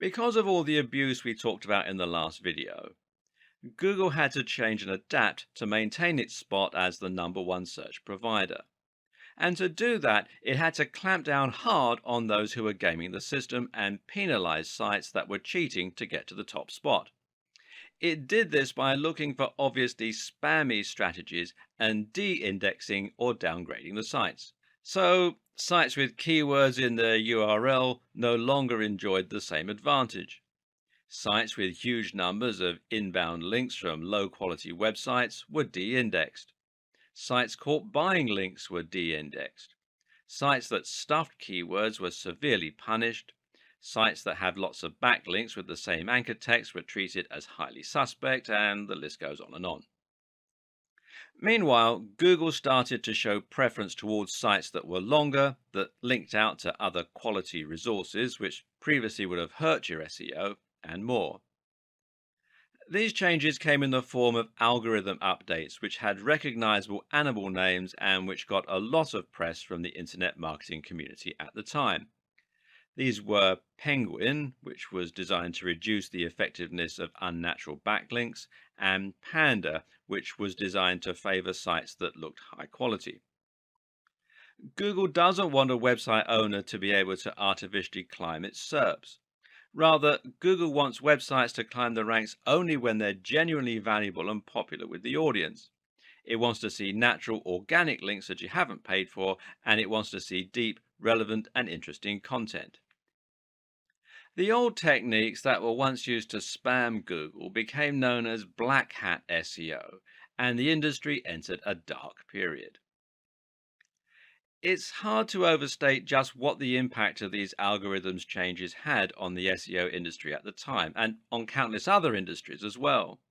Because of all the abuse we talked about in the last video, Google had to change and adapt to maintain its spot as the #1 search provider. And to do that, it had to clamp down hard on those who were gaming the system and penalize sites that were cheating to get to the top spot. It did this by looking for obviously spammy strategies and de-indexing or downgrading the sites. So, sites with keywords in their URL no longer enjoyed the same advantage. Sites with huge numbers of inbound links from low quality websites were de-indexed. Sites caught buying links were de-indexed. Sites that stuffed keywords were severely punished. Sites that had lots of backlinks with the same anchor text were treated as highly suspect, and the list goes on and on. Meanwhile, Google started to show preference towards sites that were longer, that linked out to other quality resources, which previously would have hurt your SEO, and more. These changes came in the form of algorithm updates, which had recognizable animal names and which got a lot of press from the internet marketing community at the time. These were Penguin, which was designed to reduce the effectiveness of unnatural backlinks, and Panda, which was designed to favor sites that looked high quality. Google doesn't want a website owner to be able to artificially climb its SERPs. Rather, Google wants websites to climb the ranks only when they're genuinely valuable and popular with the audience. It wants to see natural, organic links that you haven't paid for, and it wants to see deep, relevant, and interesting content. The old techniques that were once used to spam Google became known as black hat SEO, and the industry entered a dark period. It's hard to overstate just what the impact of these algorithms changes had on the SEO industry at the time, and on countless other industries as well.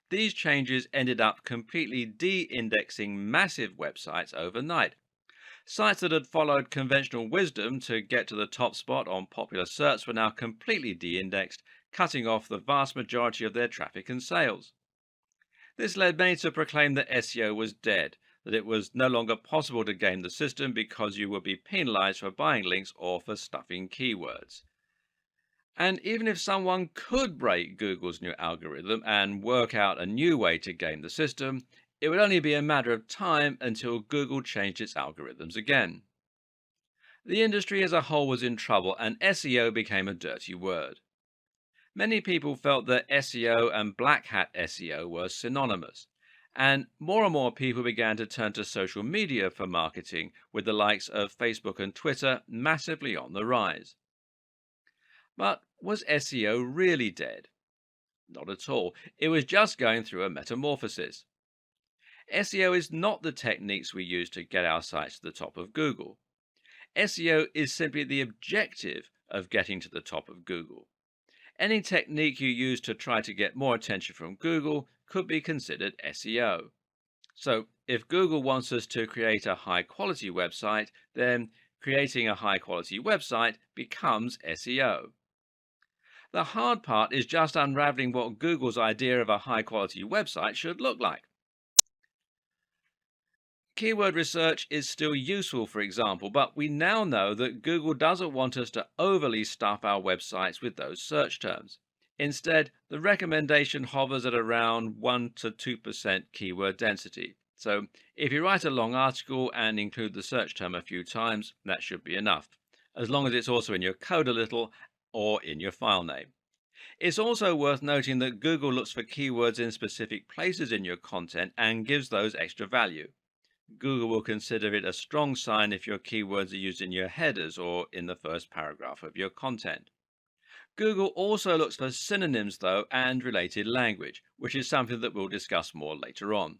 These changes ended up completely de-indexing massive websites overnight. Sites that had followed conventional wisdom to get to the top spot on popular search were now completely de-indexed, cutting off the vast majority of their traffic and sales. This led many to proclaim that SEO was dead, that it was no longer possible to game the system because you would be penalized for buying links or for stuffing keywords. And even if someone could break Google's new algorithm and work out a new way to game the system, it would only be a matter of time until Google changed its algorithms again. The industry as a whole was in trouble, and SEO became a dirty word. Many people felt that SEO and black hat SEO were synonymous, and more people began to turn to social media for marketing, with the likes of Facebook and Twitter massively on the rise. But was SEO really dead? Not at all. It was just going through a metamorphosis. SEO is not the techniques we use to get our sites to the top of Google. SEO is simply the objective of getting to the top of Google. Any technique you use to try to get more attention from Google could be considered SEO. So, if Google wants us to create a high quality website, then creating a high quality website becomes SEO. The hard part is just unraveling what Google's idea of a high quality website should look like. Keyword research is still useful, for example, but we now know that Google doesn't want us to overly stuff our websites with those search terms. Instead, the recommendation hovers at around 1 to 2% keyword density. So, if you write a long article and include the search term a few times, that should be enough, as long as it's also in your code a little or in your file name. It's also worth noting that Google looks for keywords in specific places in your content and gives those extra value. Google will consider it a strong sign if your keywords are used in your headers or in the first paragraph of your content. Google also looks for synonyms, though, and related language, which is something that we'll discuss more later on.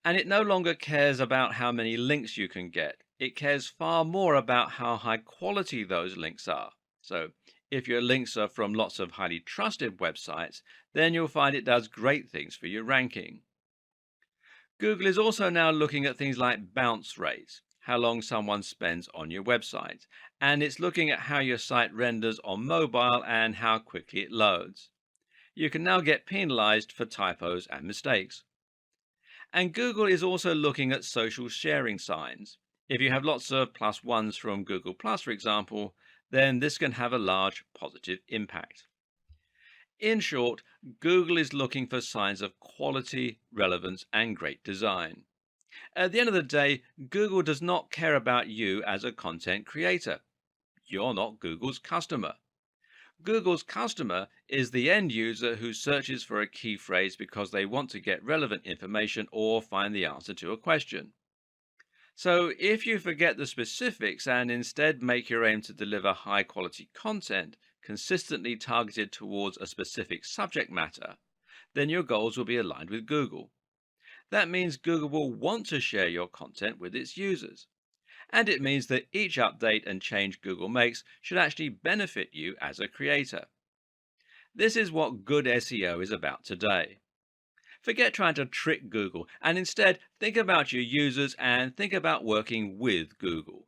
And it no longer cares about how many links you can get. It cares far more about how high quality those links are. So, if your links are from lots of highly trusted websites, then you'll find it does great things for your ranking. Google is also now looking at things like bounce rates, how long someone spends on your website, and it's looking at how your site renders on mobile and how quickly it loads. You can now get penalized for typos and mistakes. And Google is also looking at social sharing signs. If you have lots of +1s from Google Plus, for example, then this can have a large positive impact. In short, Google is looking for signs of quality, relevance, and great design. At the end of the day, Google does not care about you as a content creator. You're not Google's customer. Google's customer is the end user who searches for a key phrase because they want to get relevant information or find the answer to a question. So, if you forget the specifics and instead make your aim to deliver high quality content consistently targeted towards a specific subject matter, then your goals will be aligned with Google. That means Google will want to share your content with its users. And it means that each update and change Google makes should actually benefit you as a creator. This is what good SEO is about today. Forget trying to trick Google and instead think about your users and think about working with Google.